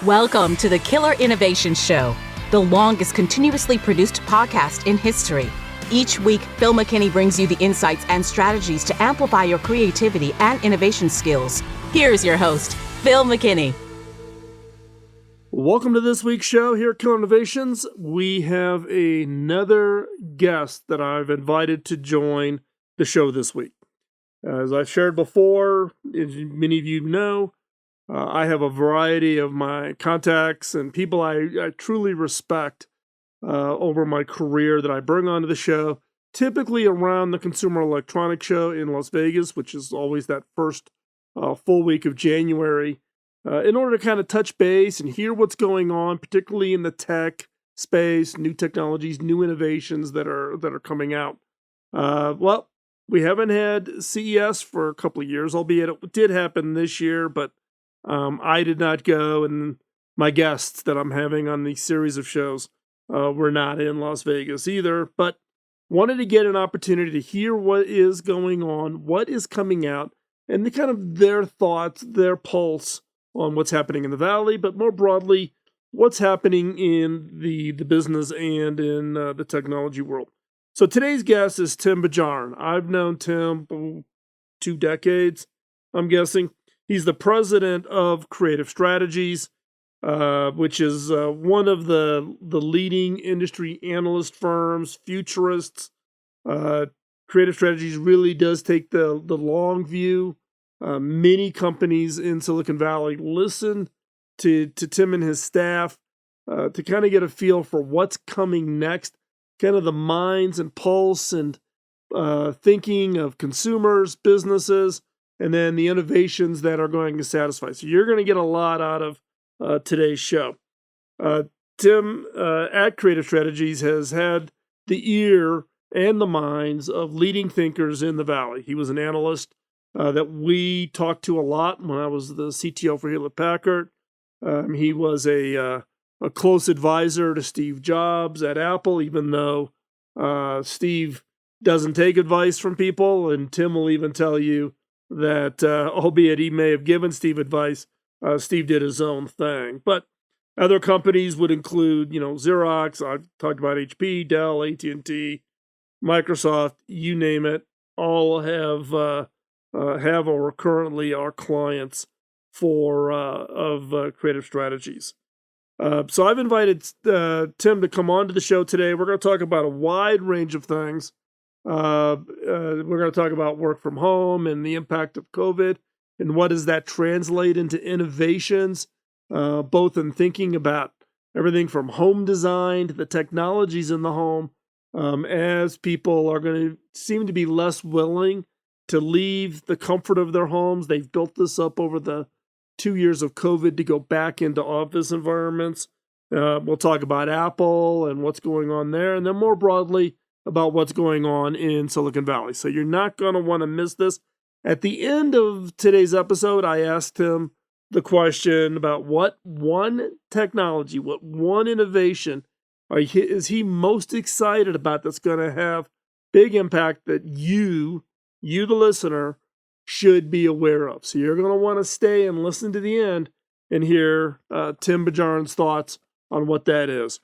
Welcome to the Killer Innovation Show, the longest continuously produced podcast in history. Each week, Phil McKinney brings you the insights and strategies to amplify your creativity and innovation skills. Here's your host, Phil McKinney. Welcome to this week's show here at Killer Innovations. We have another guest that I've invited to join the show this week. As I've shared before, as many of you know, I have a variety of my contacts and people I truly respect over my career that I bring onto the show, typically around the Consumer Electronics Show in Las Vegas, which is always that first full week of January, in order to kind of touch base and hear what's going on, particularly in the tech space, new technologies, new innovations that are coming out. Well, we haven't had CES for a couple of years, albeit it did happen this year, but I did not go, and my guests that I'm having on these series of shows were not in Las Vegas either, but wanted to get an opportunity to hear what is going on, what is coming out, and the kind of their thoughts, their pulse on what's happening in the Valley, but more broadly, what's happening in the business and in the technology world. So today's guest is Tim Bajarin. I've known Tim for 2 decades, I'm guessing. He's the president of Creative Strategies, which is one of the leading industry analyst firms, futurists. Creative Strategies really does take the long view. Many companies in Silicon Valley listen to Tim and his staff to kind of get a feel for what's coming next, kind of the minds and pulse and thinking of consumers, businesses, and then the innovations that are going to satisfy. So you're going to get a lot out of today's show. Tim at Creative Strategies has had the ear and the minds of leading thinkers in the Valley. He was an analyst that we talked to a lot when I was the CTO for Hewlett Packard. He was a close advisor to Steve Jobs at Apple, even though Steve doesn't take advice from people, and Tim will even tell you that, albeit he may have given Steve advice, Steve did his own thing. But other companies would include, Xerox. I've talked about HP, Dell, AT&T, Microsoft, you name it. All have or currently are clients of Creative Strategies. So I've invited Tim to come on to the show today. We're going to talk about a wide range of things. We're going to talk about work from home and the impact of COVID and what does that translate into innovations, both in thinking about everything from home design to the technologies in the home, as people are going to seem to be less willing to leave the comfort of their homes. They've built this up over the 2 years of COVID to go back into office environments. We'll talk about Apple and what's going on there, and then more broadly about what's going on in Silicon Valley. So you're not going to want to miss this. At the end of today's episode, I asked him the question about what one technology, what one innovation is he most excited about that's going to have big impact that you, the listener, should be aware of. So you're going to want to stay and listen to the end and hear Tim Bajarin's thoughts on what that is.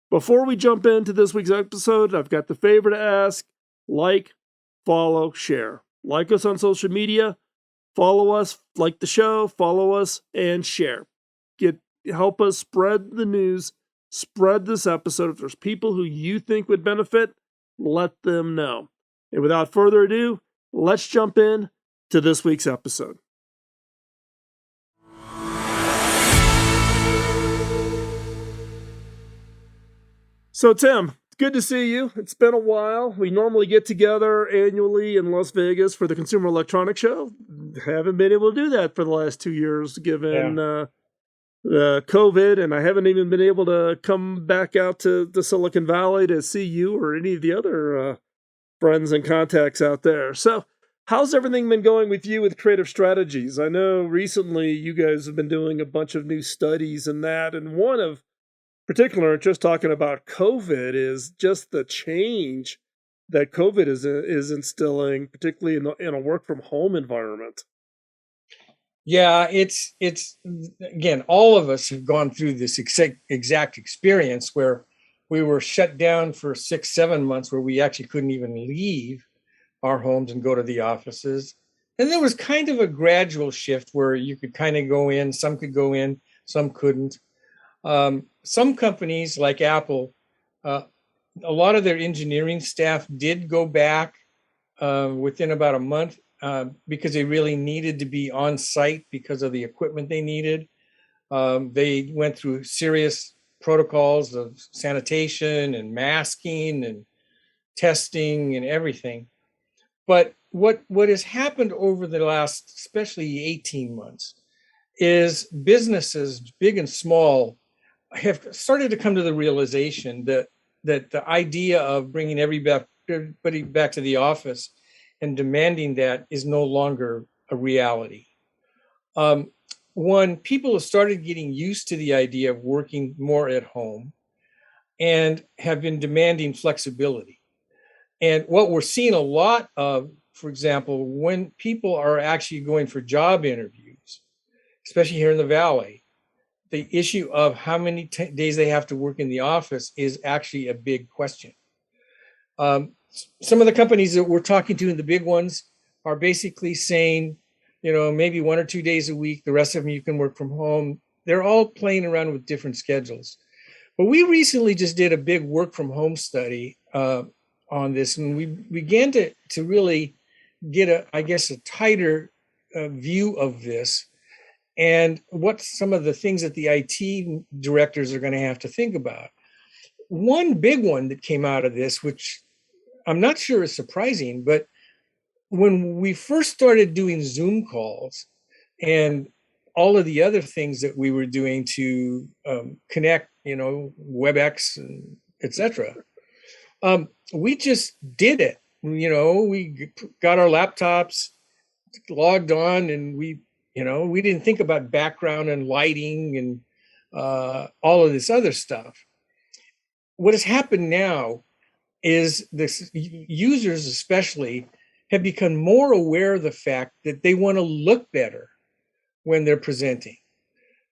Before we jump into this week's episode, I've got the favor to ask: like, follow, share. Like us on social media, follow us, like the show, follow us, and share. Help us spread the news, spread this episode. If there's people who you think would benefit, let them know. And without further ado, let's jump in to this week's episode. So, Tim, it's good to see you. It's been a while. We normally get together annually in Las Vegas for the Consumer Electronics Show. Haven't been able to do that for the last 2 years, given the COVID, and I haven't even been able to come back out to Silicon Valley to see you or any of the other friends and contacts out there. So, how's everything been going with you with Creative Strategies? I know recently you guys have been doing a bunch of new studies and that, and one of particular, just talking about COVID, is just the change that COVID is instilling, particularly in a work from home environment. Yeah, it's again, all of us have gone through this exact experience where we were shut down for 6, 7 months, where we actually couldn't even leave our homes and go to the offices. And there was kind of a gradual shift where you could kind of go in, some could go in, some couldn't. Some companies like Apple, uh, a lot of their engineering staff did go back within about a month because they really needed to be on site because of the equipment they needed. They went through serious protocols of sanitation and masking and testing and everything. But what has happened over the last, especially 18 months, is businesses, big and small, have started to come to the realization that the idea of bringing everybody back to the office and demanding that is no longer a reality. One, people have started getting used to the idea of working more at home and have been demanding flexibility. And what we're seeing a lot of, for example, when people are actually going for job interviews, especially here in the Valley, the issue of how many days they have to work in the office is actually a big question. Some of the companies that we're talking to, the big ones, are basically saying, maybe 1 or 2 days a week, the rest of them you can work from home. They're all playing around with different schedules. But we recently just did a big work from home study on this, and we began to really get a tighter view of this and what some of the things that the IT directors are going to have to think about. One big one that came out of this, which I'm not sure is surprising, but when we first started doing Zoom calls and all of the other things that we were doing to connect, WebEx and etc., we just did it. We got our laptops, logged on, and we didn't think about background and lighting and all of this other stuff. What has happened now is this users especially have become more aware of the fact that they want to look better when they're presenting.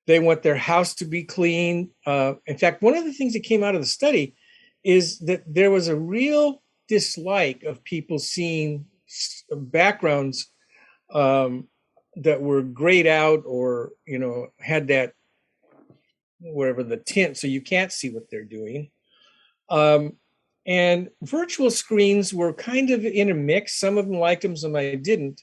They want their house to be clean. In fact, one of the things that came out of the study is that there was a real dislike of people seeing backgrounds that were grayed out or, had that, whatever the tint, so you can't see what they're doing. And virtual screens were kind of in a mix. Some of them liked them, some I didn't.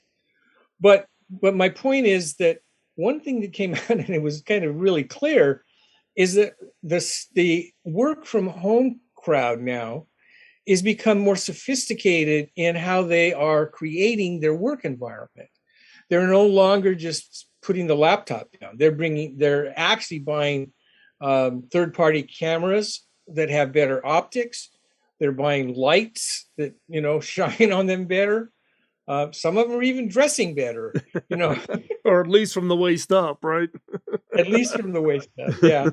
But my point is that one thing that came out, and it was kind of really clear, is that the work from home crowd now is become more sophisticated in how they are creating their work environment. They're no longer just putting the laptop down. They're actually buying third-party cameras that have better optics. They're buying lights that, shine on them better. Some of them are even dressing better, or at least from the waist up, right? At least from the waist up, yeah.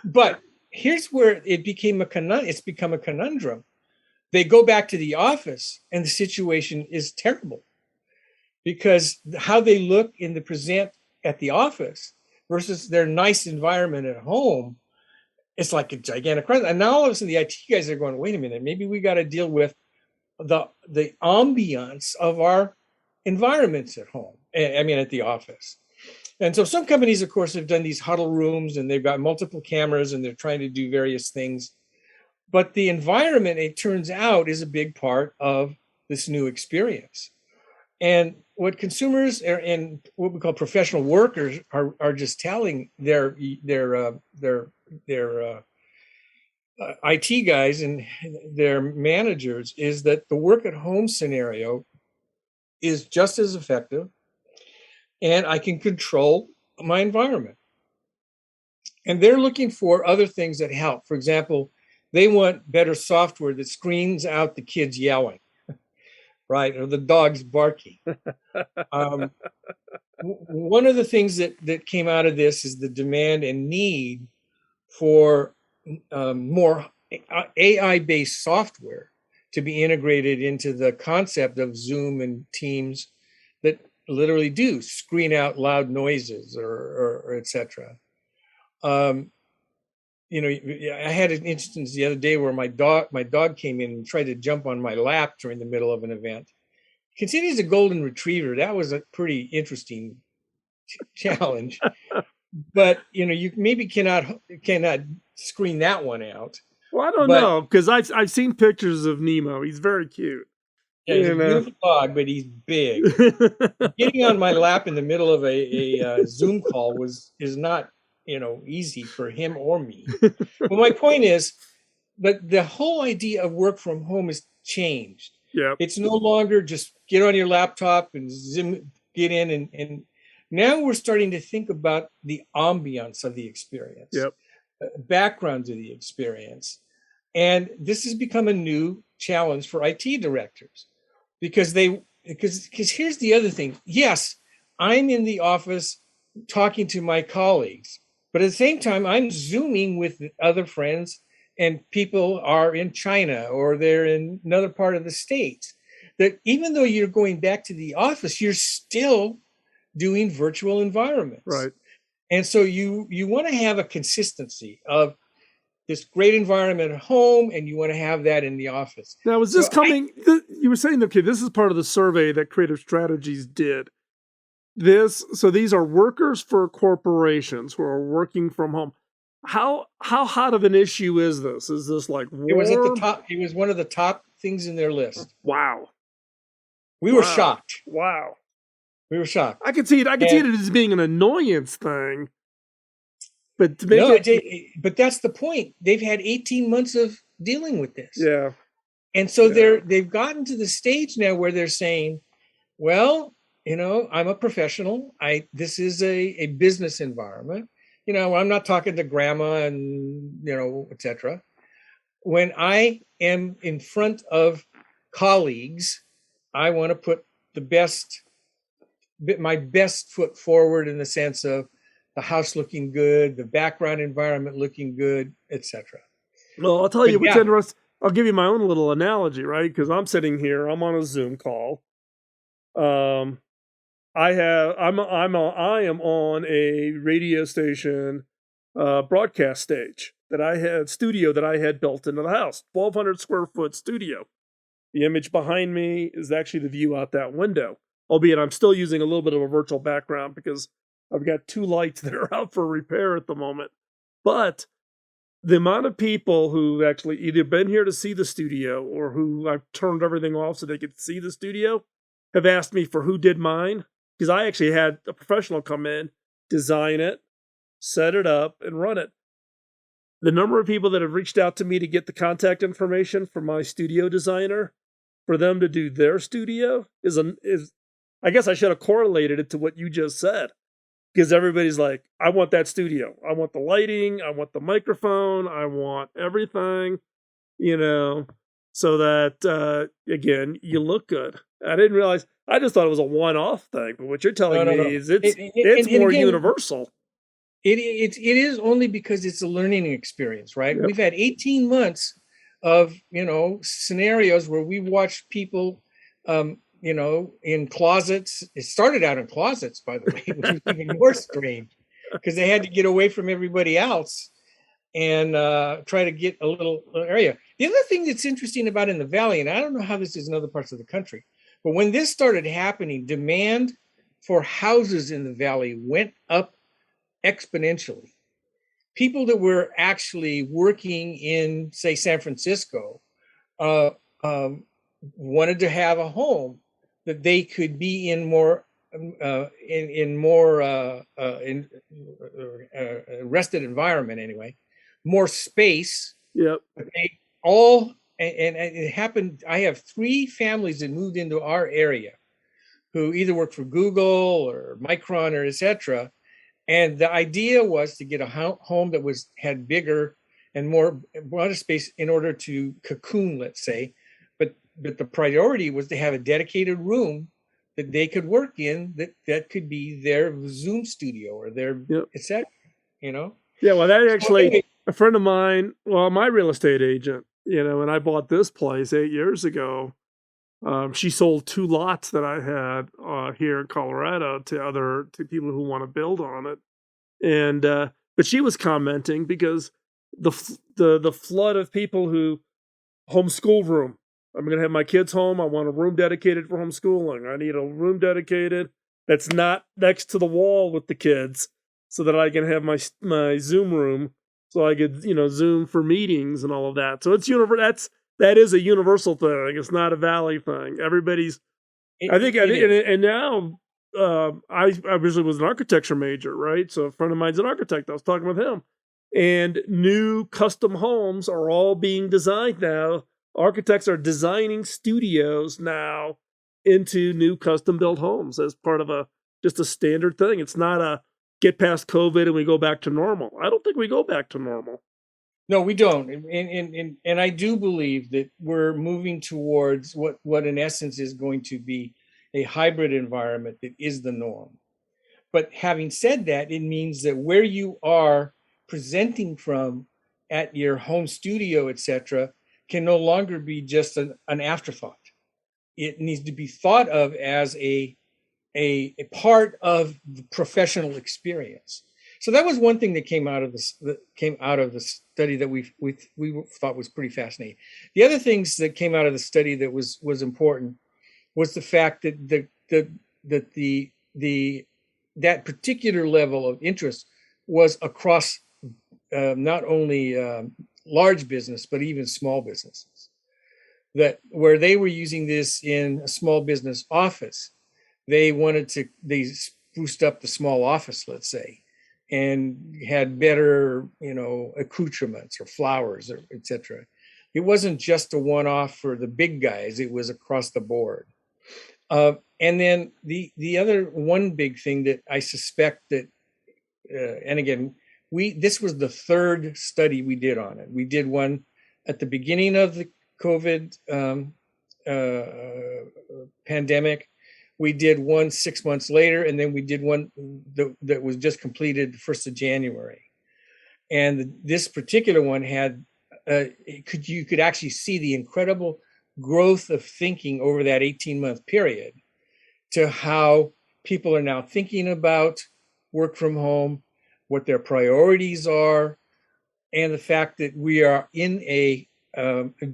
But here's where it's become a conundrum. They go back to the office and the situation is terrible because how they look in the present at the office versus their nice environment at home, it's like a gigantic crisis. And now all of a sudden the IT guys are going, wait a minute, maybe we got to deal with the ambiance of our environments at home. At the office. And so some companies, of course, have done these huddle rooms and they've got multiple cameras and they're trying to do various things. But the environment, it turns out, is a big part of this new experience. And what consumers and what we call professional workers are just telling their IT guys and their managers is that the work at home scenario is just as effective, and I can control my environment. And they're looking for other things that help. For example, they want better software that screens out the kids yelling, right? Or the dogs barking. One of the things that came out of this is the demand and need for more AI-based software to be integrated into the concept of Zoom and Teams that literally do screen out loud noises or etc. I had an instance the other day where my dog came in and tried to jump on my lap during the middle of an event. Considering he's a golden retriever, that was a pretty interesting challenge. But you maybe cannot screen that one out. Well, I don't know, because I've seen pictures of Nemo. He's very cute. Yeah, he's a beautiful dog, but he's big. Getting on my lap in the middle of a Zoom call is not easy for him or me. But my point is that the whole idea of work from home has changed. Yeah, it's no longer just get on your laptop and get in, and now we're starting to think about the ambiance of the experience, backgrounds of the experience, and this has become a new challenge for IT directors because here's the other thing. Yes, I'm in the office talking to my colleagues, but at the same time, I'm Zooming with other friends, and people are in China or they're in another part of the States. That even though you're going back to the office, you're still doing virtual environments. Right. And so you want to have a consistency of this great environment at home, and you want to have that in the office. Now, was this you were saying, okay, this is part of the survey that Creative Strategies did. So these are workers for corporations who are working from home. How hot of an issue is this? Is this like warm? It was at the top. It was one of the top things in their list. Wow. We were shocked. Wow. We were shocked. I could see it as being an annoyance thing. But to make but that's the point. They've had 18 months of dealing with this. Yeah. And so they've gotten to the stage now where they're saying, well, I'm a professional. This is a business environment. I'm not talking to grandma and, etc. When I am in front of colleagues, I want to put my best foot forward in the sense of the house looking good, the background environment looking good, etc. Well, I'll tell you what's interesting. I'll give you my own little analogy, right? Because I'm sitting here, I'm on a Zoom call. I am on a radio station broadcast stage studio that I had built into the house, 1,200 square foot studio. The image behind me is actually the view out that window, albeit I'm still using a little bit of a virtual background because I've got 2 lights that are out for repair at the moment. But the amount of people who actually either been here to see the studio or who I've turned everything off so they could see the studio have asked me for who did mine. Because I actually had a professional come in, design it, set it up, and run it. The number of people that have reached out to me to get the contact information for my studio designer, for them to do their studio, is I guess I should have correlated it to what you just said. Because everybody's like, I want that studio. I want the lighting. I want the microphone. I want everything, so that, again, you look good. I didn't realize... I just thought it was a one-off thing, but what you're telling me is it's more universal. It is only because it's a learning experience, right? Yep. We've had 18 months of scenarios where we watched people, in closets. It started out in closets, by the way, which is even more strange because they had to get away from everybody else and try to get a little area. The other thing that's interesting about in the Valley, and I don't know how this is in other parts of the country, but when this started happening, demand for houses in the Valley went up exponentially. People that were actually working in, say, San Francisco, wanted to have a home that they could be in more rested environment anyway, more space. Yep. They all. And it happened. I have 3 families that moved into our area who either worked for Google or Micron or etc. And the idea was to get a home that had bigger and more space in order to cocoon, let's say. But the priority was to have a dedicated room that they could work in that could be their Zoom studio or their etc. Yeah, well, that actually a friend of mine, my real estate agent. And I bought this place 8 years ago. She sold 2 lots that I had here in Colorado to people who want to build on it. And but she was commenting because the flood of people who homeschool room. I'm going to have my kids home. I want a room dedicated for homeschooling. I need a room dedicated that's not next to the wall with the kids, so that I can have my Zoom room, so I could Zoom for meetings and all of that. So it's that is a universal thing. It's not a valley thing. Everybody's. I think, and now I originally was an architecture major, right? So a friend of mine's an architect. I was talking with him, and new custom homes are all being designed now. Architects are designing studios now into new custom built homes as part of just a standard thing. It's not a get past COVID and we go back to normal. I don't think we go back to normal. No, we don't. And I do believe that we're moving towards what in essence is going to be a hybrid environment that is the norm. But having said that, it means that where you are presenting from at your home studio, etc., can no longer be just an afterthought. It needs to be thought of as a part of the professional experience. So that was one thing that came out of the study that we thought was pretty fascinating. The other things that came out of the study that was important was the fact that that particular level of interest was across not only large business but even small businesses. That where they were using this in a small business office, they spruced up the small office, let's say, and had better, accoutrements or flowers, or etc. It wasn't just a one-off for the big guys; it was across the board. And then the other one big thing that I suspect that, and again, this was the third study we did on it. We did one at the beginning of the COVID pandemic. We did one 6 months later, and then we did one that was just completed the 1st of January. And this particular one had, you could actually see the incredible growth of thinking over that 18-month period to how people are now thinking about work from home, what their priorities are, and the fact that we are in a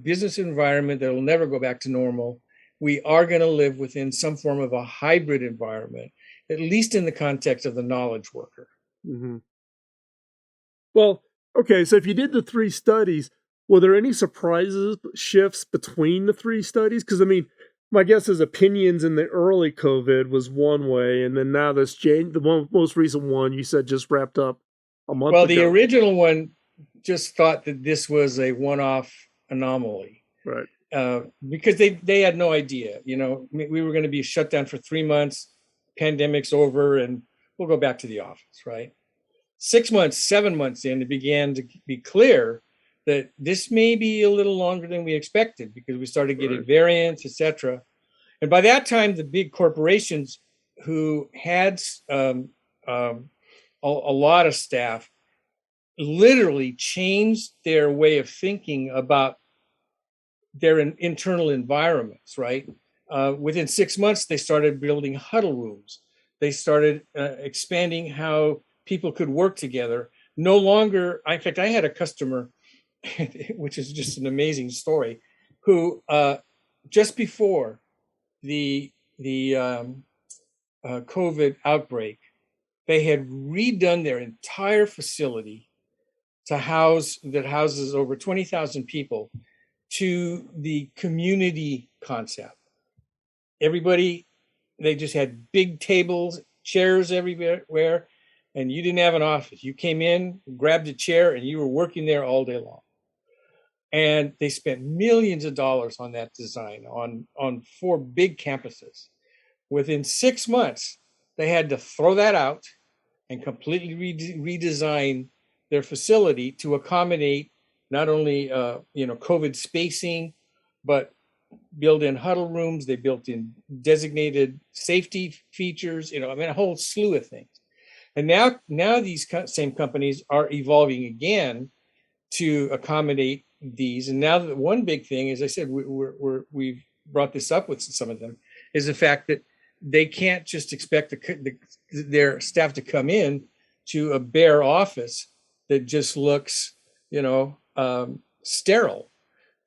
business environment that will never go back to normal. We are going to live within some form of a hybrid environment, at least in the context of the knowledge worker. Mm-hmm. Well, okay, so if you did the 3 studies, were there any surprises, shifts between the 3 studies? Because, I mean, my guess is opinions in the early COVID was one way, and then now the most recent one you said just wrapped up a month ago. Well, the original one just thought that this was a one-off anomaly. Right. Because they had no idea, we were going to be shut down for 3 months, pandemic's over, and we'll go back to the office, right? 6 months, 7 months in, it began to be clear that this may be a little longer than we expected because we started getting variants, etc. And by that time, the big corporations who had a lot of staff literally changed their way of thinking about their internal environments, right? Within 6 months, they started building huddle rooms. They started expanding how people could work together. No longer, in fact, I had a customer, which is just an amazing story, who just before the COVID outbreak, they had redone their entire facility that houses over 20,000 people to the community concept. Everybody, they just had big tables, chairs everywhere, and you didn't have an office. You came in, grabbed a chair, and you were working there all day long. And they spent millions of dollars on that design on 4 big campuses. Within 6 months, they had to throw that out and completely redesign their facility to accommodate not only COVID spacing, but built in huddle rooms. They built in designated safety features, a whole slew of things. And now these same companies are evolving again to accommodate these. And now the one big thing, as I said, we've brought this up with some of them, is the fact that they can't just expect their staff to come in to a bare office that just looks, sterile.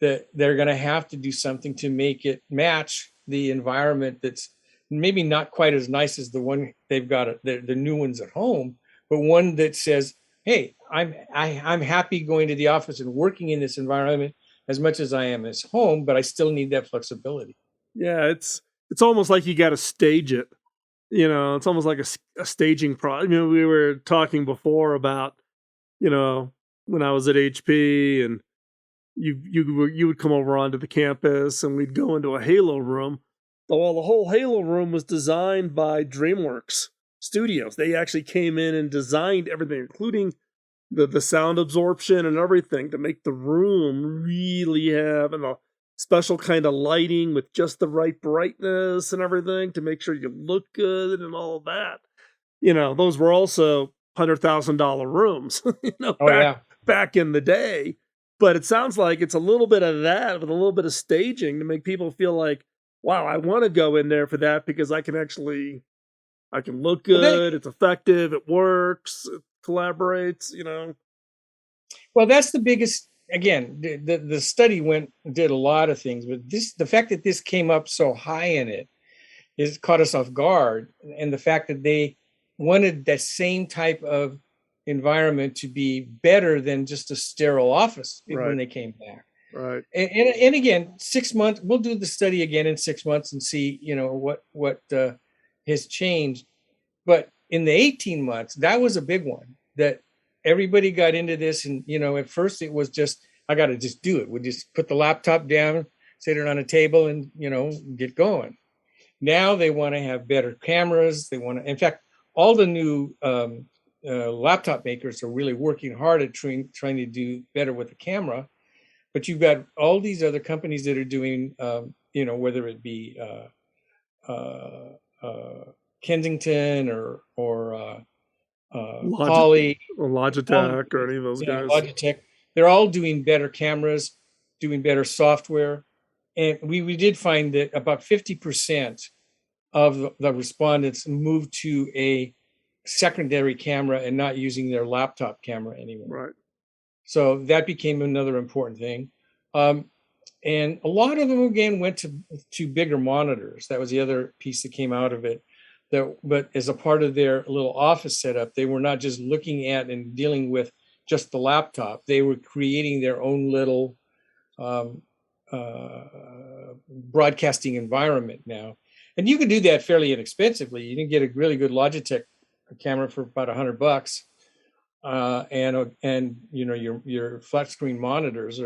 That they're going to have to do something to make it match the environment that's maybe not quite as nice as the one they've got, the new ones at home, but one that says, hey, I'm happy going to the office and working in this environment as much as I am at home, but I still need that flexibility. Yeah, it's almost like you got to stage it. It's almost like a staging process. We were talking before about, when I was at HP and you would come over onto the campus and we'd go into a Halo room. Well, the whole Halo room was designed by DreamWorks Studios. They actually came in and designed everything, including the sound absorption and everything, to make the room really have a special kind of lighting with just the right brightness and everything to make sure you look good and all of that. Those were also $100,000 rooms, back in the day. But it sounds like it's a little bit of that with a little bit of staging to make people feel like, wow, I want to go in there for that because I can look good, it's effective, it works, it collaborates, Well, that's the biggest, again, the study did a lot of things, but the fact that this came up so high in it is caught us off guard. And the fact that they wanted that same type of environment to be better than just a sterile office when they came back. Right. And again, 6 months, we'll do the study again in 6 months and see, what has changed. But in the 18 months, that was a big one that everybody got into this. And, at first it was just, I got to just do it. We just put the laptop down, sit it on a table and, get going. Now they want to have better cameras. In fact, all the new laptop makers are really working hard at trying to do better with the camera. But you've got all these other companies that are doing, whether it be Kensington or Poly, or Logitech, or any of those guys. Logitech, they're all doing better cameras, doing better software. And we did find that about 50% of the respondents moved to a secondary camera and not using their laptop camera anymore. Right. So that became another important thing. And a lot of them, again, went to bigger monitors. That was the other piece that came out of it. But as a part of their little office setup, they were not just looking at and dealing with just the laptop. They were creating their own little broadcasting environment now. And you can do that fairly inexpensively. You can get a really good Logitech camera for about $100. And your flat screen monitors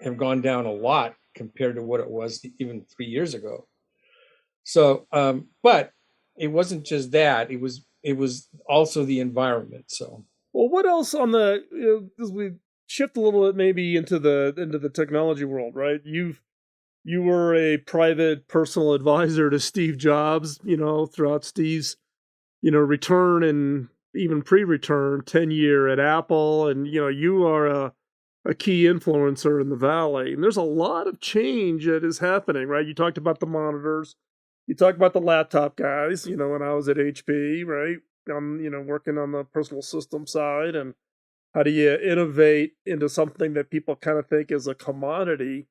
have gone down a lot compared to what it was even 3 years ago. So, but it wasn't just that; it was also the environment. So, well, what else on as we shift a little bit maybe into the technology world, right? You were a private personal advisor to Steve Jobs, throughout Steve's return and even pre-return tenure at Apple, and you are a key influencer in the Valley, and there's a lot of change that is happening, right? You talked about the monitors, you talked about the laptop guys, when I was at HP, right? I'm working on the personal system side, and how do you innovate into something that people kind of think is a commodity,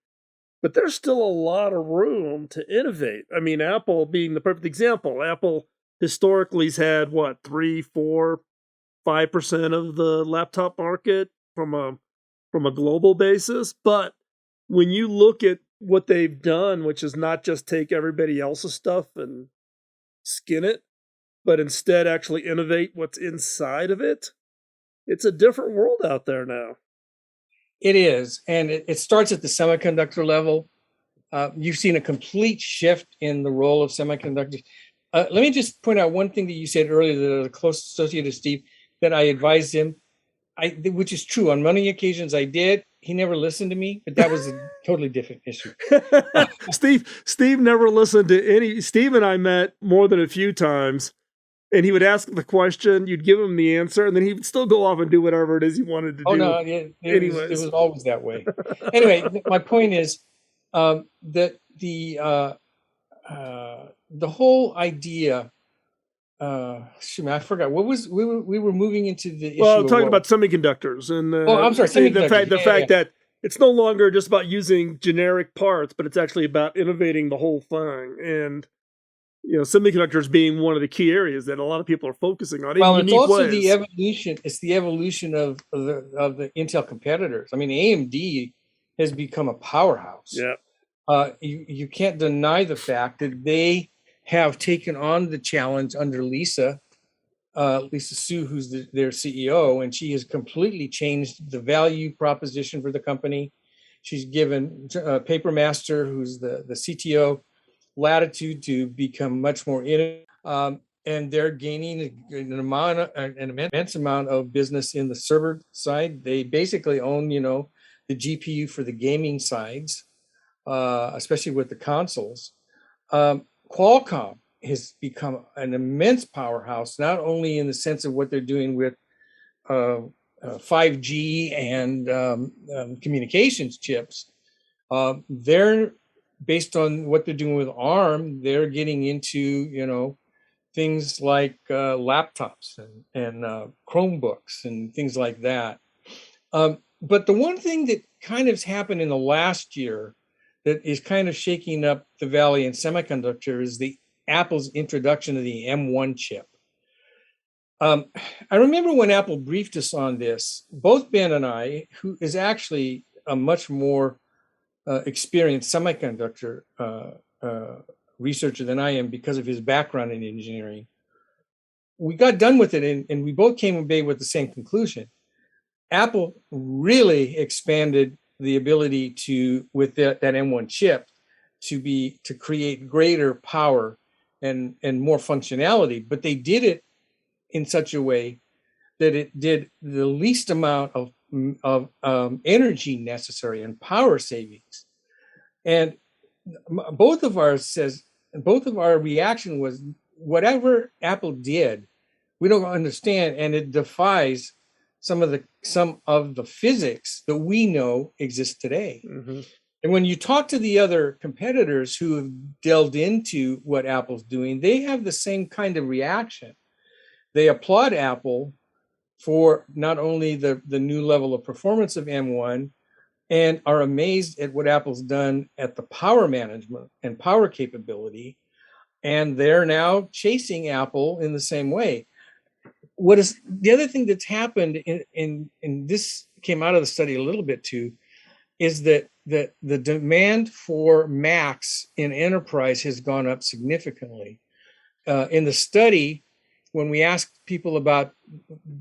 but there's still a lot of room to innovate. I mean, Apple being the perfect example. Apple historically has had 3, 4, 5% of the laptop market from a global basis. But when you look at what they've done, which is not just take everybody else's stuff and skin it, but instead actually innovate what's inside of it, it's a different world out there now. It is. And it starts at the semiconductor level. You've seen a complete shift in the role of semiconductors. Let me just point out one thing that you said earlier that a close associate of Steve, that I advised him, which is true. On many occasions I did. He never listened to me, but that was a totally different issue. Steve never listened to any. Steve and I met more than a few times, and he would ask the question, you'd give him the answer, and then he would still go off and do whatever it is he wanted to do. Oh, no, it was always that way. Anyway, my point is that whole idea. I forgot what was we were moving into the issue. Well, talking about semiconductors and I'm sorry, semiconductors. the fact that it's no longer just about using generic parts, but it's actually about innovating the whole thing. And semiconductors being one of the key areas that a lot of people are focusing on in Well, unique it's also ways. the evolution. It's the evolution of the Intel competitors. I mean, AMD has become a powerhouse. Yeah. You can't deny the fact that they have taken on the challenge under Lisa Su, who's their CEO, and she has completely changed the value proposition for the company. She's given Papermaster, who's the CTO, latitude to become much more innovative. And they're gaining an immense amount of business in the server side. They basically own, the GPU for the gaming sides, especially with the consoles. Qualcomm has become an immense powerhouse, not only in the sense of what they're doing with 5G and communications chips. They're based on what they're doing with ARM. They're getting into, things like laptops and Chromebooks and things like that. But the one thing that kind of happened in the last year that is kind of shaking up the valley in semiconductor is the Apple's introduction of the M1 chip. I remember when Apple briefed us on this, both Ben and I, who is actually a much more experienced semiconductor researcher than I am because of his background in engineering, we got done with it and we both came away with the same conclusion. Apple really expanded the ability with that M1 chip to create greater power and more functionality, but they did it in such a way that it did the least amount of energy necessary and power savings. And both of our reaction was, whatever Apple did, we don't understand, and it defies some of the physics that we know exist today. Mm-hmm. And when you talk to the other competitors who have delved into what Apple's doing, they have the same kind of reaction. They applaud Apple for not only the new level of performance of M1, and are amazed at what Apple's done at the power management and power capability. And they're now chasing Apple in the same way. What is the other thing that's happened in this came out of the study a little bit too, is that the demand for Macs in enterprise has gone up significantly. In the study, when we asked people about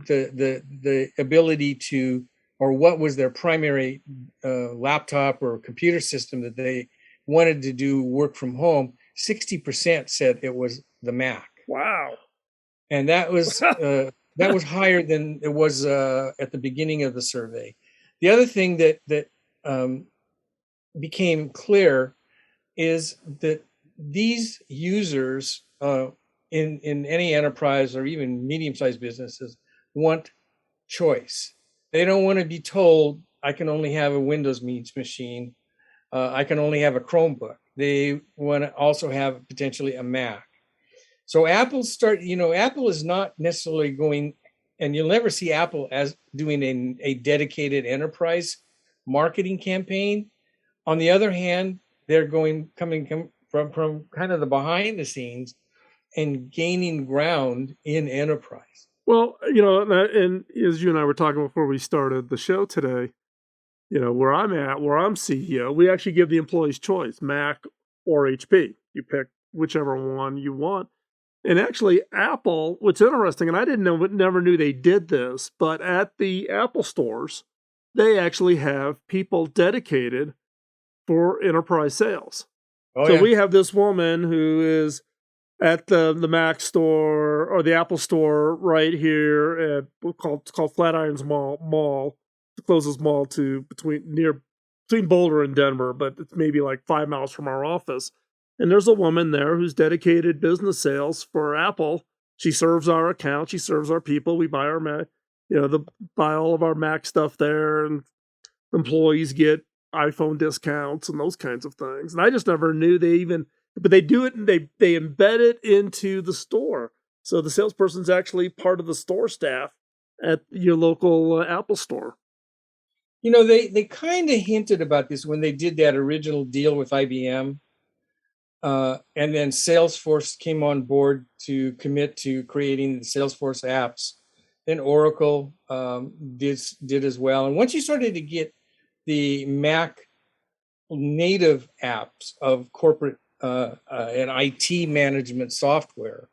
the ability to, or what was their primary laptop or computer system that they wanted to do work from home, 60% said it was the Mac. Wow. And that was higher than it was at the beginning of the survey. The other thing that became clear is that these users in any enterprise or even medium-sized businesses want choice. They don't want to be told, I can only have a Windows machine. I can only have a Chromebook. They want to also have potentially a Mac. So Apple is not necessarily going, and you'll never see Apple as doing a dedicated enterprise marketing campaign. On the other hand, they're coming from kind of the behind the scenes and gaining ground in enterprise. Well, and as you and I were talking before we started the show today, where I'm CEO, we actually give the employees choice, Mac or HP. You pick whichever one you want. And actually, Apple, what's interesting, and I never knew they did this, but at the Apple stores, they actually have people dedicated for enterprise sales. So we have this woman who is at the Mac store or the Apple store right here at called Flatirons Mall, the closest mall between Boulder and Denver, but it's maybe like 5 miles from our office. And there's a woman there who's dedicated business sales for Apple. She serves our account. She serves our people. We buy our Mac, buy all of our Mac stuff there, and employees get iPhone discounts and those kinds of things. And I just never knew but they do it and they embed it into the store. So the salesperson's actually part of the store staff at your local Apple store. They kind of hinted about this when they did that original deal with IBM. And then Salesforce came on board to commit to creating the Salesforce apps. Then Oracle did as well. And once you started to get the Mac native apps of corporate and IT management software,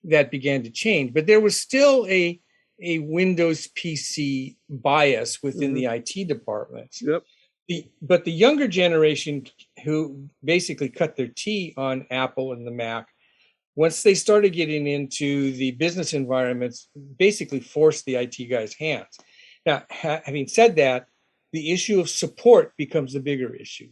that began to change. But there was still a Windows PC bias within the IT department. Yep. But the younger generation who basically cut their teeth on Apple and the Mac, once they started getting into the business environments, basically forced the IT guys' hands. Now, having said that, the issue of support becomes the bigger issue.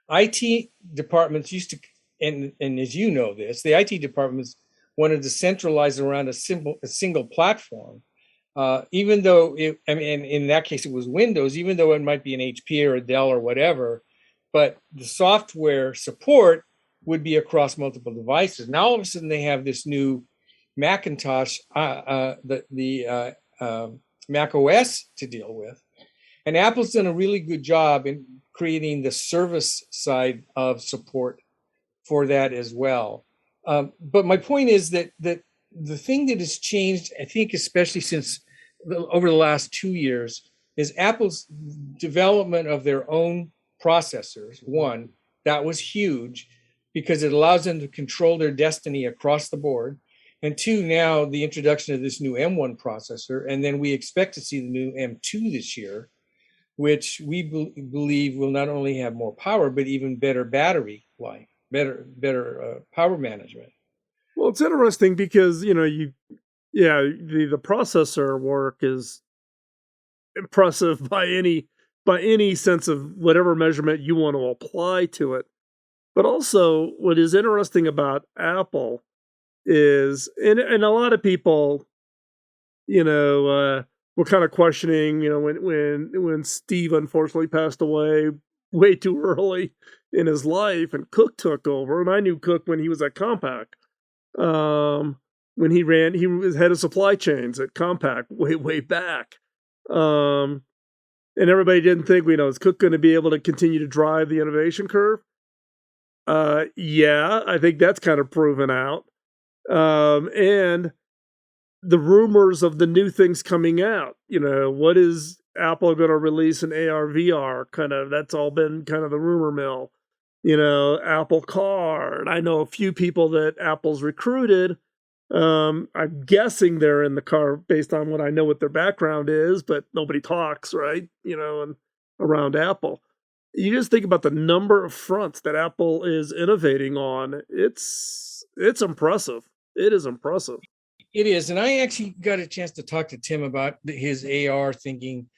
IT departments used to, and as you know this, the IT departments wanted to centralize around a single platform. Even though, in that case, it was Windows, even though it might be an HP or a Dell or whatever, but the software support would be across multiple devices. Now, all of a sudden, they have this new Macintosh, the Mac OS to deal with. And Apple's done a really good job in creating the service side of support for that as well. But my point is that the thing that has changed, I think, especially since over the last 2 years, is Apple's development of their own processors. One, that was huge because it allows them to control their destiny across the board. And two, now the introduction of this new M1 processor, and then we expect to see the new M2 this year, which we believe will not only have more power, but even better battery life, better power management. Well, it's interesting because, the processor work is impressive by any sense of whatever measurement you want to apply to it. But also what is interesting about Apple is, and a lot of people, were kind of questioning, when Steve unfortunately passed away way too early in his life and Cook took over. And I knew Cook when he was at Compaq. When he was head of supply chains at Compaq way back. And everybody didn't think, is Cook going to be able to continue to drive the innovation curve? Yeah, I think that's kind of proven out. And the rumors of the new things coming out, what is Apple going to release in AR, VR? That's all been kind of the rumor mill. Apple Car. And I know a few people that Apple's recruited. I'm guessing they're in the car based on what I know what their background is, but nobody talks, right? And around Apple. You just think about the number of fronts that Apple is innovating on. It's impressive. It is impressive. It is. And I actually got a chance to talk to Tim about his AR thinking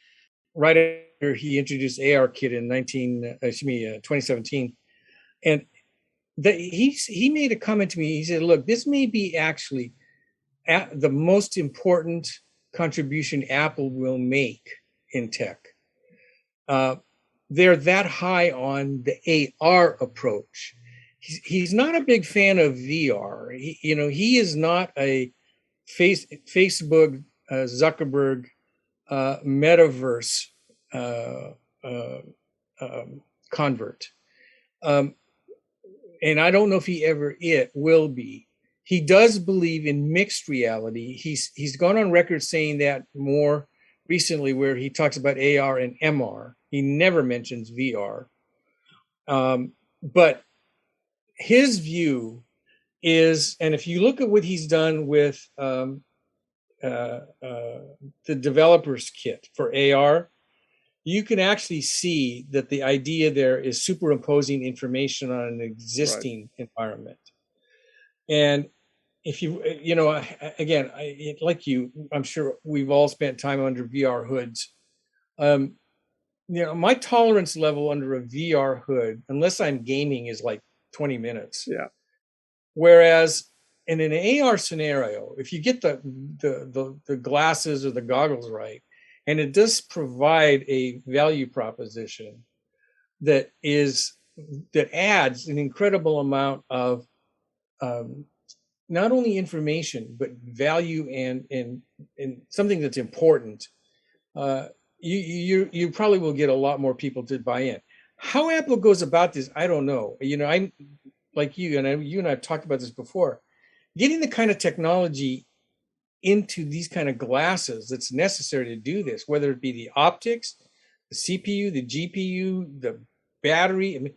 right after he introduced ARKit in 2017. And he made a comment to me. He said, look, this may be actually the most important contribution Apple will make in tech. They're that high on the AR approach. He's not a big fan of VR. He is not a Facebook, Zuckerberg, metaverse convert. And I don't know if he ever will be. He does believe in mixed reality. He's gone on record saying that more recently, where he talks about AR and MR. He never mentions VR. But his view is, and if you look at what he's done with the developer's kit for AR, you can actually see that the idea there is superimposing information on an existing environment. And if again, like you, I'm sure we've all spent time under VR hoods. My tolerance level under a VR hood, unless I'm gaming, is like 20 minutes. Yeah. Whereas in an AR scenario, if you get the glasses or the goggles right, and it does provide a value proposition, that adds an incredible amount of not only information but value and something that's important. You probably will get a lot more people to buy in. How Apple goes about this, I don't know. I'm like you and I have talked about this before. Getting the kind of technology into these kind of glasses that's necessary to do this, whether it be the optics, the CPU, the GPU, the battery. I mean,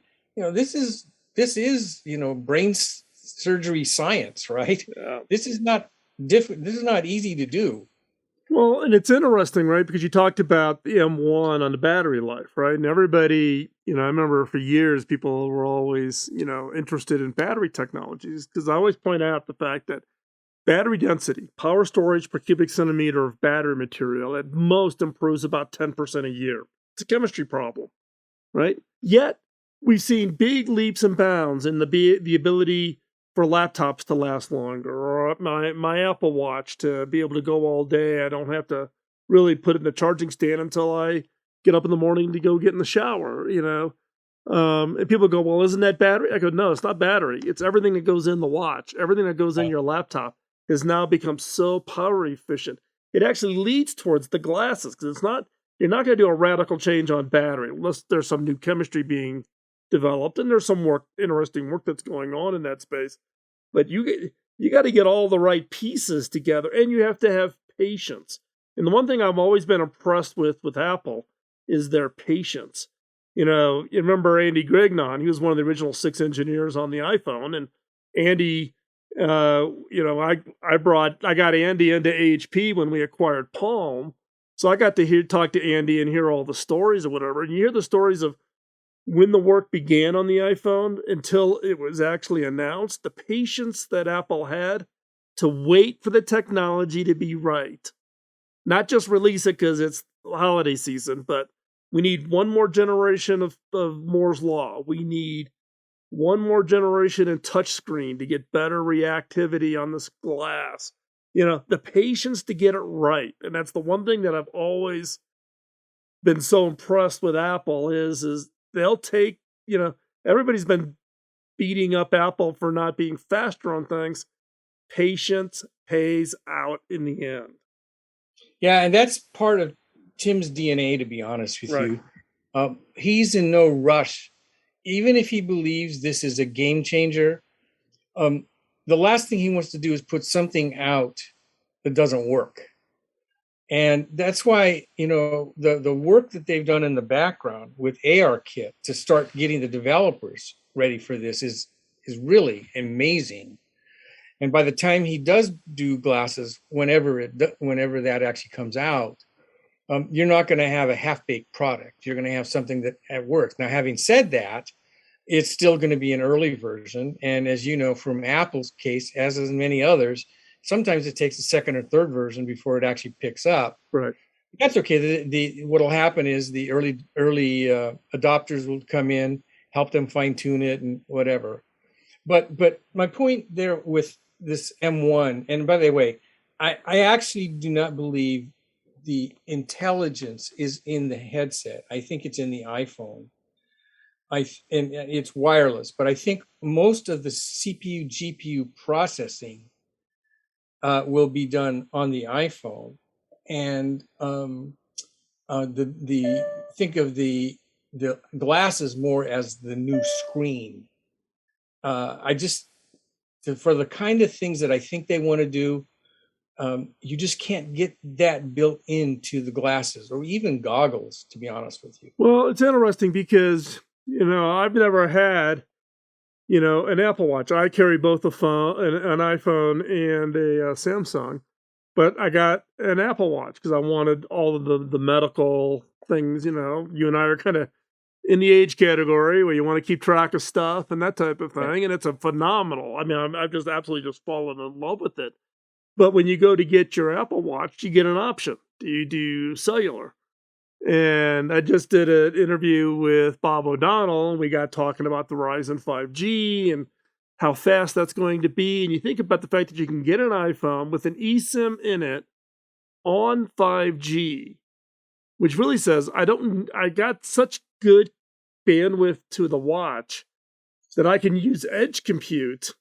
this is brain surgery science, right? Yeah. This is not different. This is not easy to do. Well, and it's interesting, right? Because you talked about the M1 on the battery life, right? And everybody, I remember for years people were always, interested in battery technologies, because I always point out the fact that battery density, power storage per cubic centimeter of battery material, at most improves about 10% a year. It's a chemistry problem, right? Yet we've seen big leaps and bounds in the ability for laptops to last longer, or my Apple Watch to be able to go all day. I don't have to really put it in the charging stand until I get up in the morning to go get in the shower, And people go, well, isn't that battery? I go, no, it's not battery. It's everything that goes in the watch. Everything that goes in your laptop has now become so power efficient. It actually leads towards the glasses, because you're not going to do a radical change on battery unless there's some new chemistry being developed, and there's some interesting work that's going on in that space. But you got to get all the right pieces together, and you have to have patience. And the one thing I've always been impressed with Apple is their patience. You remember Andy Grignon? He was one of the original 6 engineers on the iPhone, and Andy, I got Andy into AHP when we acquired Palm, so I got to talk to Andy and hear all the stories or whatever. And you hear the stories of when the work began on the iPhone until it was actually announced, the patience that Apple had to wait for the technology to be right. Not just release it because it's holiday season, but we need one more generation of Moore's Law. We need one more generation in touchscreen to get better reactivity on this glass. The patience to get it right. And that's the one thing that I've always been so impressed with Apple is they'll take, everybody's been beating up Apple for not being faster on things. Patience pays out in the end. Yeah, and that's part of Tim's DNA, to be honest with Right. you. He's in no rush. Even if he believes this is a game changer, the last thing he wants to do is put something out that doesn't work. And that's why, the work that they've done in the background with ARKit to start getting the developers ready for this is really amazing. And by the time he does do glasses, whenever that actually comes out, you're not going to have a half-baked product. You're going to have something that works. Now, having said that, it's still going to be an early version. And as you know, from Apple's case, as in many others, sometimes it takes a second or third version before it actually picks up. Right. That's okay. What'll happen is the early adopters will come in, help them fine tune it and whatever. But my point there with this M1, and by the way, I actually do not believe the intelligence is in the headset. I think it's in the iPhone. And it's wireless, but I think most of the CPU GPU processing will be done on the iPhone, and think of the glasses more as the new screen. For the kind of things that I think they want to do, you just can't get that built into the glasses or even goggles, to be honest with you. Well, it's interesting because I've never had an Apple Watch. I carry both an iPhone and a Samsung, but I got an Apple Watch because I wanted all of the medical things. You and I are kind of in the age category where you want to keep track of stuff and that type of thing. And it's a phenomenal. I mean, I've just absolutely just fallen in love with it. But when you go to get your Apple Watch, you get an option. Do you do cellular? And I just did an interview with Bob O'Donnell, and we got talking about the rise in 5G and how fast that's going to be. And you think about the fact that you can get an iPhone with an eSIM in it on 5G, which really says, I got such good bandwidth to the watch that I can use edge compute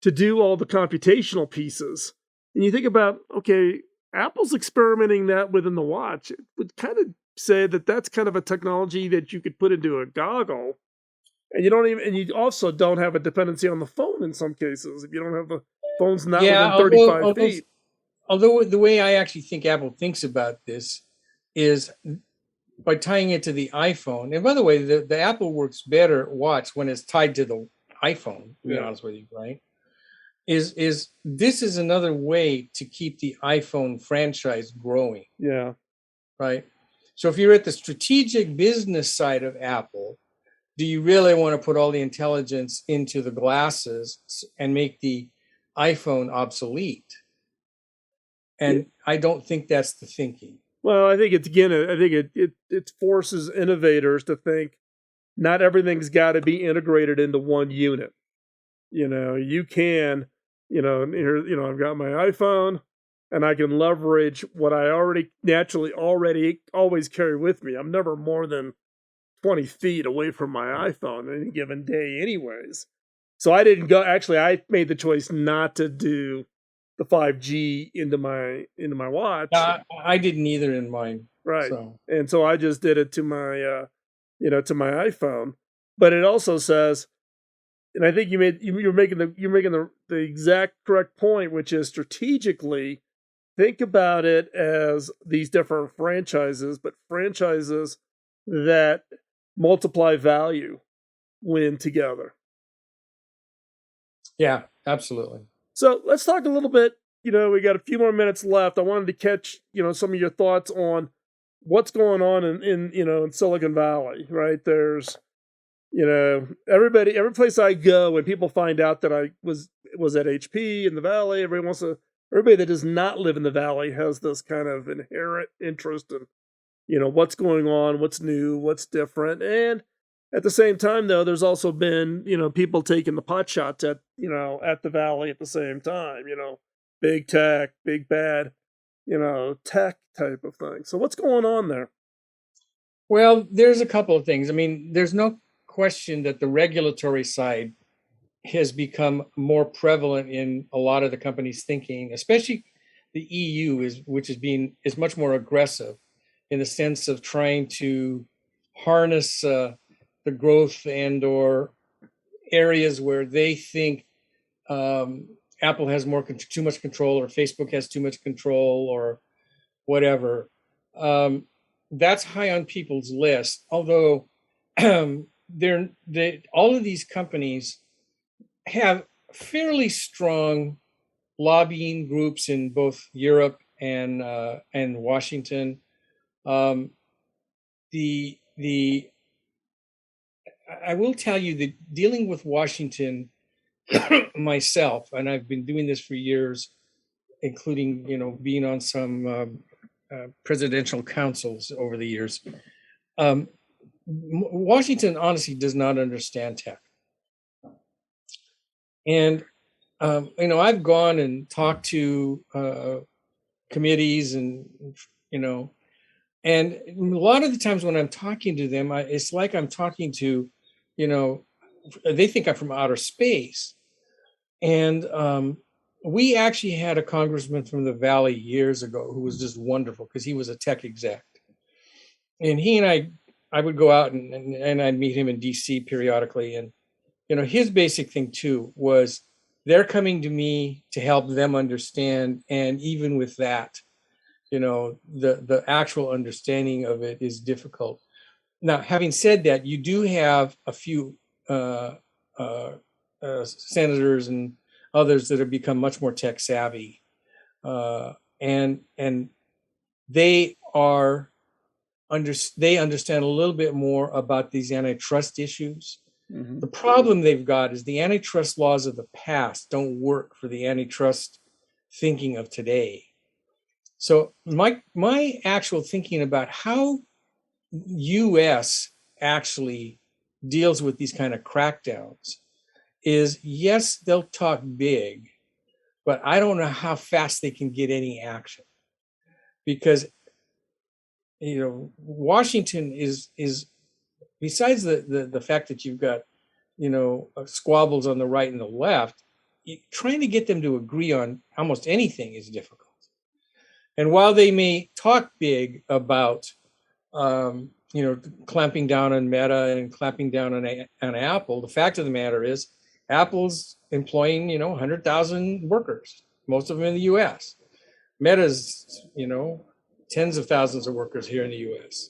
to do all the computational pieces. And you think about, okay, Apple's experimenting that within the watch. It would kind of say that that's kind of a technology that you could put into a goggle. And you also don't have a dependency on the phone in some cases if you don't have the phone's not within 35 feet. Although the way I actually think Apple thinks about this is by tying it to the iPhone. And by the way, the Apple works better watch when it's tied to the iPhone, to be honest with you, right? Is this is another way to keep the iPhone franchise growing. Yeah. Right. So if you're at the strategic business side of Apple, do you really want to put all the intelligence into the glasses and make the iPhone obsolete? And I don't think that's the thinking. Well, I think it forces innovators to think not everything's got to be integrated into one unit. You can, here, I've got my iPhone and I can leverage what I already always carry with me. I'm never more than 20 feet away from my iPhone any given day anyways. So I made the choice not to do the 5G into my watch. I didn't either in mine. Right. And so I just did it to my to my iPhone. But it also says, and I think you're making the exact correct point, which is strategically think about it as these different franchises, but franchises that multiply value when together. Yeah, absolutely. So let's talk a little bit. We got a few more minutes left. I wanted to catch, some of your thoughts on what's going on in Silicon Valley, right? There's, every place I go, when people find out that I was at HP in the Valley, everybody that does not live in the Valley has this kind of inherent interest in, what's going on, what's new, what's different. And at the same time, though, there's also been, people taking the pot shots at the Valley at the same time, big tech, big bad, tech type of thing. So what's going on there? Well, there's a couple of things. I mean, there's no question that the regulatory side has become more prevalent in a lot of the companies' thinking, especially the EU is much more aggressive in the sense of trying to harness the growth and or areas where they think Apple has too much control, or Facebook has too much control, or whatever. That's high on people's list. Although all of these companies have fairly strong lobbying groups in both Europe and Washington. I will tell you that dealing with Washington myself, and I've been doing this for years, including being on some presidential councils over the years. Washington honestly does not understand tech, and I've gone and talked to committees, and and a lot of the times when I'm talking to them, it's like I'm talking to, they think I'm from outer space. And we actually had a congressman from the Valley years ago who was just wonderful because he was a tech exec. And he and I would go out and I'd meet him in DC periodically. And, his basic thing too was they're coming to me to help them understand. And even with that, the actual understanding of it is difficult. Now, having said that, you do have a few senators and others that have become much more tech savvy, and they understand a little bit more about these antitrust issues. Mm-hmm. The problem they've got is the antitrust laws of the past don't work for the antitrust thinking of today. So my actual thinking about how U.S. actually deals with these kind of crackdowns is, yes, they'll talk big, but I don't know how fast they can get any action, because Washington is besides the fact that you've got, squabbles on the right and the left, trying to get them to agree on almost anything is difficult. And while they may talk big about, clamping down on Meta and clamping down on Apple, the fact of the matter is Apple's employing, 100,000 workers, most of them in the U.S. Meta's, tens of thousands of workers here in the U.S.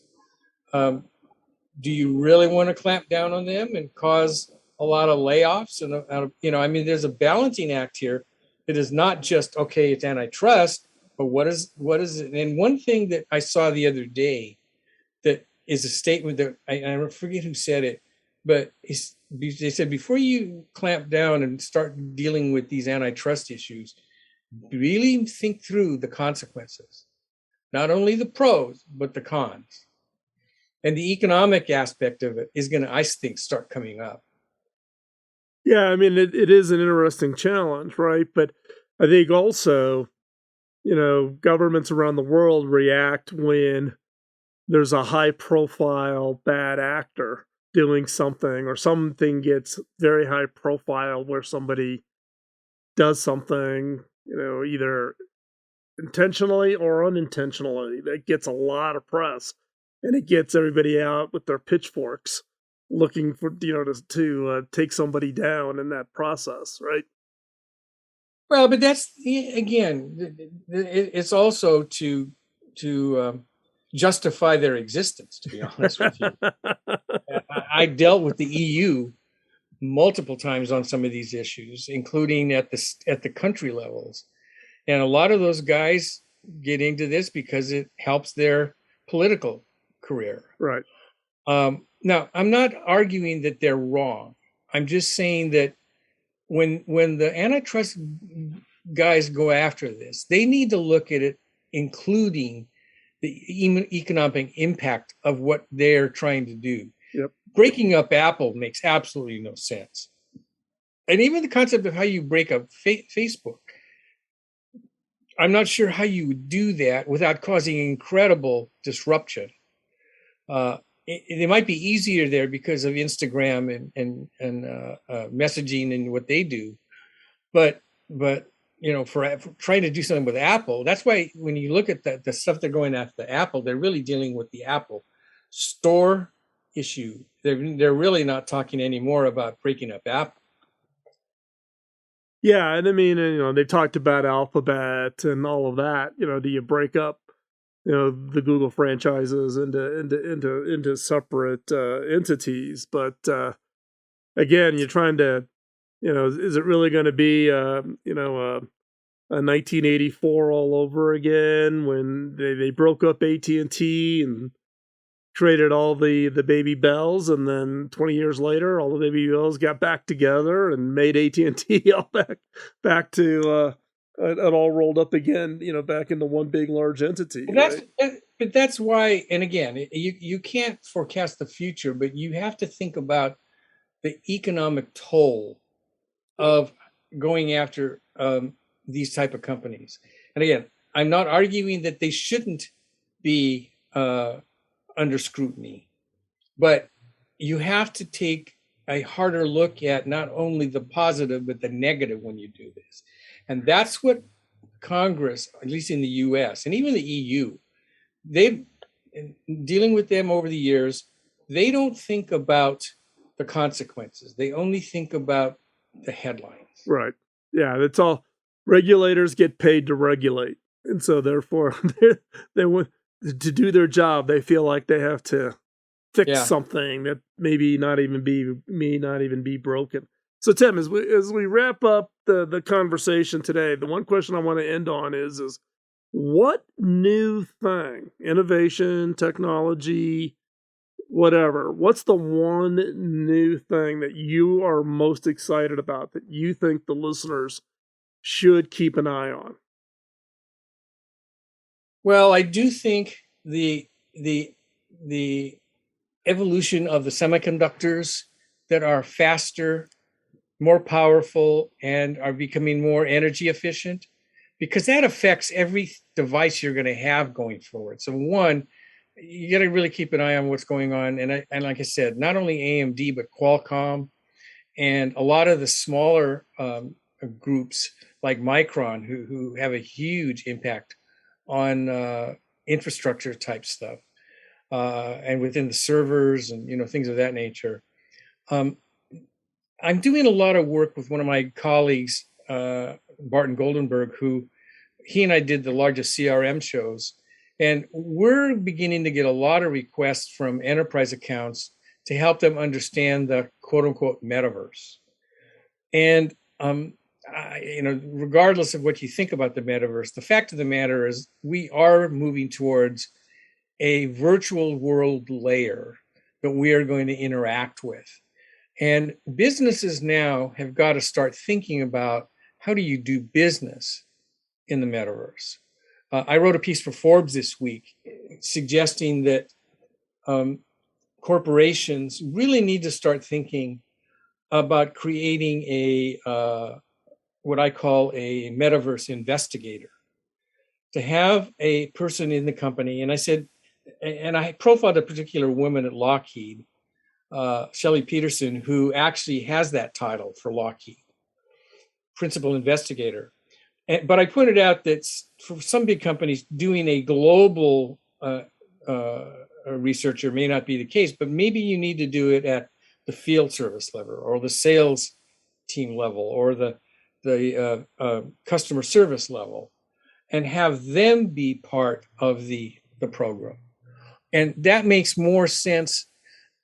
Do you really want to clamp down on them and cause a lot of layoffs? And, there's a balancing act here that is not just, okay, it's antitrust, but what is it? And one thing that I saw the other day that is a statement that I forget who said it, but they said, before you clamp down and start dealing with these antitrust issues, really think through the consequences, not only the pros, but the cons. And the economic aspect of it is going to, I think, start coming up. Yeah, I mean, it is an interesting challenge, right? But I think also, governments around the world react when there's a high-profile bad actor doing something, or something gets very high profile where somebody does something, either intentionally or unintentionally, that gets a lot of press, and it gets everybody out with their pitchforks looking for, to take somebody down in that process, right? Well, but that's, again, it's also to justify their existence, to be honest with you. I dealt with the EU multiple times on some of these issues, including at the country levels. And a lot of those guys get into this because it helps their political career. Right. Now, I'm not arguing that they're wrong. I'm just saying that when the antitrust guys go after this, they need to look at it, including the economic impact of what they're trying to do. Yep. Breaking up Apple makes absolutely no sense. And even the concept of how you break up Facebook, I'm not sure how you would do that without causing incredible disruption. It might be easier there because of Instagram and messaging and what they do, but for trying to do something with Apple, that's why when you look at the stuff they're going after Apple, they're really dealing with the Apple Store issue. They're really not talking anymore about breaking up Apple. Yeah, and I mean, they talked about Alphabet and all of that. Do you break up, the Google franchises into separate entities? But again, you're trying to, is it really going to be, a 1984 all over again when they broke up AT&T and created all the baby bells, and then 20 years later, all the baby bells got back together and made AT&T all back to it all rolled up again, back into one big large entity. But that's why, and again, you can't forecast the future, but you have to think about the economic toll of going after these type of companies. And again, I'm not arguing that they shouldn't be under scrutiny, but you have to take a harder look at not only the positive, but the negative when you do this. And that's what Congress, at least in the US and even the EU, they've dealing with them over the years, they don't think about the consequences. They only think about the headlines. Right. Yeah, that's all. Regulators get paid to regulate. And so therefore they want to do their job. They feel like they have to fix something that may not even be broken. So Tim, as we wrap up the conversation today, the one question I want to end on is what new thing, innovation, technology, whatever, what's the one new thing that you are most excited about that you think the listeners should keep an eye on? Well, I do think the evolution of the semiconductors that are faster, more powerful, and are becoming more energy efficient, because that affects every device you're going to have going forward. So one, you got to really keep an eye on what's going on. And like I said, not only AMD, but Qualcomm and a lot of the smaller groups like Micron, who have a huge impact on infrastructure type stuff, and within the servers and things of that nature. I'm doing a lot of work with one of my colleagues, Barton Goldenberg, who he and I did the largest CRM shows. And we're beginning to get a lot of requests from enterprise accounts to help them understand the quote unquote metaverse. And, regardless of what you think about the metaverse, the fact of the matter is we are moving towards a virtual world layer that we are going to interact with. And businesses now have got to start thinking about how do you do business in the metaverse. I wrote a piece for Forbes this week suggesting that corporations really need to start thinking about creating a what I call a metaverse investigator, to have a person in the company. And I said, and I profiled a particular woman at Lockheed, Shelley Peterson, who actually has that title for Lockheed, principal investigator. But I pointed out that for some big companies, doing a global researcher may not be the case, but maybe you need to do it at the field service level or the sales team level or the customer service level, and have them be part of the program. And that makes more sense.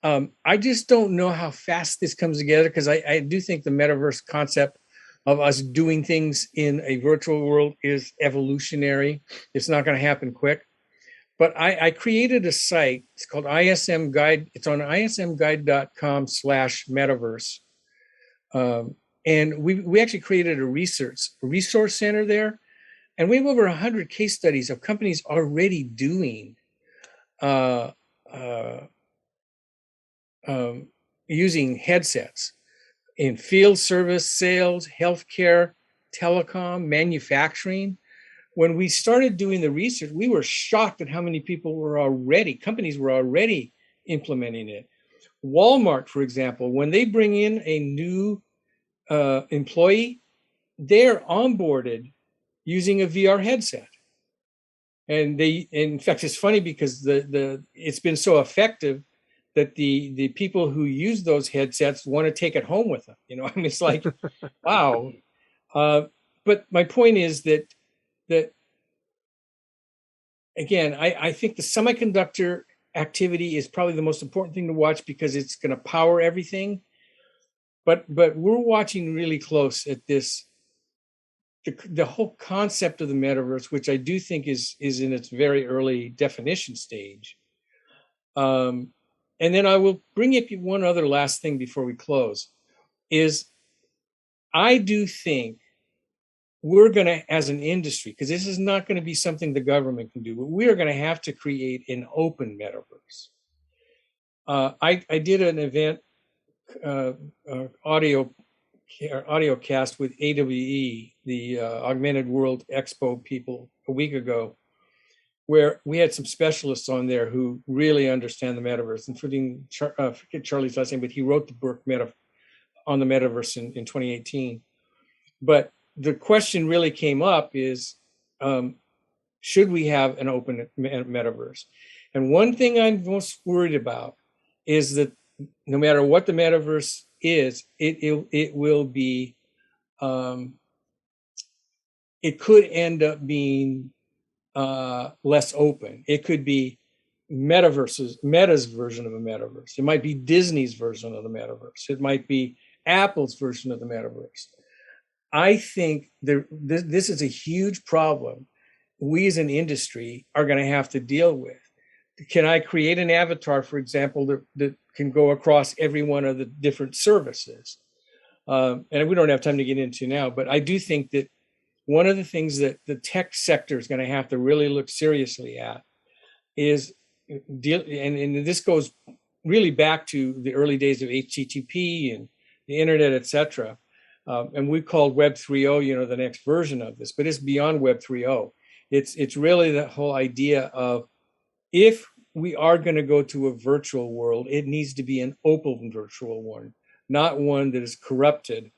I just don't know how fast this comes together, because I do think the metaverse concept of us doing things in a virtual world is evolutionary. It's not going to happen quick. But I created a site. It's called ISM Guide. It's on ismguide.com/metaverse. And we actually created a resource center there. And we have over 100 case studies of companies already doing using headsets in field service, sales, healthcare, telecom, manufacturing. When we started doing the research, we were shocked at how many companies were already implementing it. Walmart, for example, when they bring in a new employee, they're onboarded using a VR headset. And in fact, it's funny because it's been so effective that the people who use those headsets want to take it home with them. I mean, it's like, wow. But my point is that again, I think the semiconductor activity is probably the most important thing to watch, because it's going to power everything. But we're watching really close at this, the whole concept of the metaverse, which I do think is in its very early definition stage. And then I will bring up one other last thing before we close, is I do think we're going to, as an industry, because this is not going to be something the government can do, but we are going to have to create an open metaverse. I did an event, audio cast with AWE, the Augmented World Expo people, a week ago, where we had some specialists on there who really understand the metaverse, including, I forget Charlie's last name, but he wrote the book on the metaverse in 2018. But the question really came up is, should we have an open metaverse? And one thing I'm most worried about is that no matter what the metaverse is, it will be, it could end up being less open. It could be Meta's version of a metaverse. It might be Disney's version of the metaverse. It might be Apple's version of the metaverse. I think this is a huge problem we as an industry are going to have to deal with. Can I create an avatar, for example, that can go across every one of the different services? And we don't have time to get into now, but I do think that one of the things that the tech sector is going to have to really look seriously at is and this goes really back to the early days of HTTP and the internet, et cetera. And we called Web 3.0, the next version of this, but it's beyond Web 3.0. It's really the whole idea of, if we are going to go to a virtual world, it needs to be an open virtual one, not one that is corrupted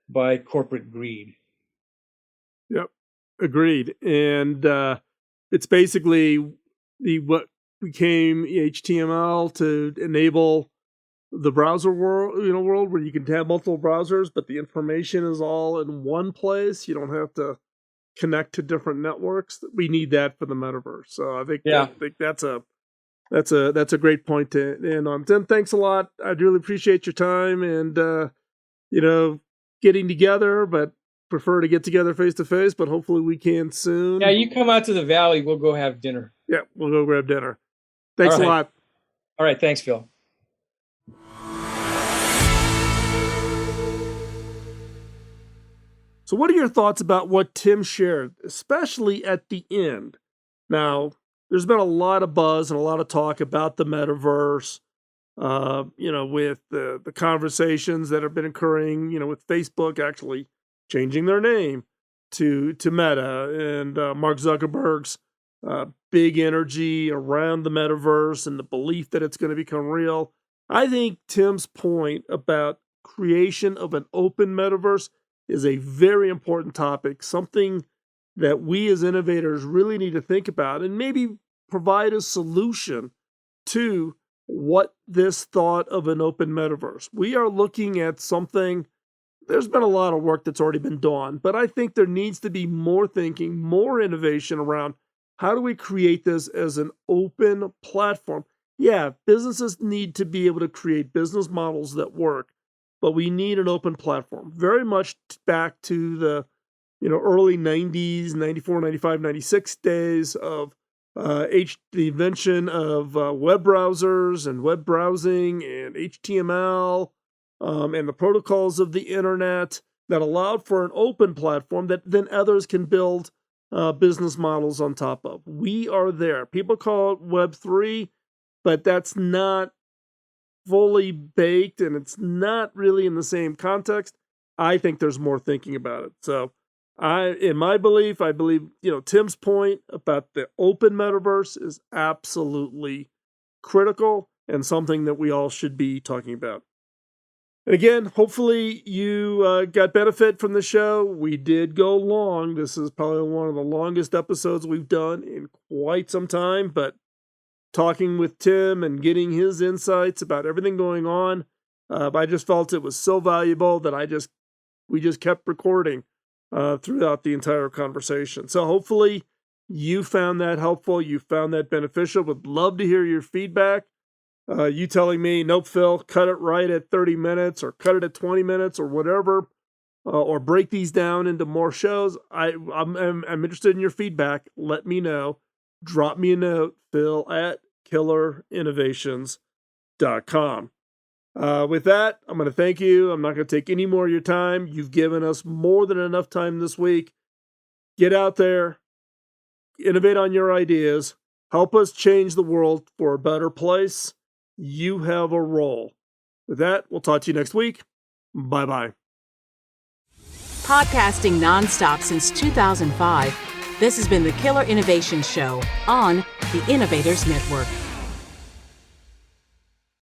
by corporate greed. Yep, agreed. And it's basically what became HTML to enable the browser world where you can have multiple browsers, but the information is all in one place. You don't have to connect to different networks. We need that for the metaverse. So I think that's a great point to end on. Tim, thanks a lot. I really appreciate your time and getting together, but prefer to get together face to face, but hopefully we can soon. Yeah, you come out to the valley, we'll go have dinner. Yeah, we'll go grab dinner. Thanks a lot. All right, thanks, Phil. So what are your thoughts about what Tim shared, especially at the end? Now, there's been a lot of buzz and a lot of talk about the metaverse, with the conversations that have been occurring, with Facebook actually changing their name to Meta and Mark Zuckerberg's big energy around the metaverse and the belief that it's going to become real. I think Tim's point about creation of an open metaverse is a very important topic, something that we as innovators really need to think about and maybe provide a solution to what this thought of an open metaverse. We are looking at something, there's been a lot of work that's already been done, but I think there needs to be more thinking, more innovation around how do we create this as an open platform. Yeah, businesses need to be able to create business models that work, but we need an open platform. Very much back to the early 90s, 94, 95, 96 days of the invention of web browsers and web browsing and HTML and the protocols of the internet that allowed for an open platform that then others can build business models on top of. We are there. People call it Web3, but that's not fully baked and it's not really in the same context. I think there's more thinking about it. So in my belief, I believe, Tim's point about the open metaverse is absolutely critical and something that we all should be talking about. And again, hopefully you got benefit from the show. We did go long. This is probably one of the longest episodes we've done in quite some time, but talking with Tim and getting his insights about everything going on, I just felt it was so valuable that we just kept recording throughout the entire conversation. So hopefully you found that helpful. You found that beneficial. Would love to hear your feedback. You telling me, nope, Phil, cut it right at 30 minutes or cut it at 20 minutes or whatever, or break these down into more shows. I'm interested in your feedback. Let me know. Drop me a note, phil@killerinnovations.com. With that, I'm going to thank you. I'm not going to take any more of your time. You've given us more than enough time this week. Get out there, innovate on your ideas, help us change the world for a better place. You have a role. With that, we'll talk to you next week. Bye-bye. Podcasting nonstop since 2005, this has been the Killer Innovation Show on the Innovators Network.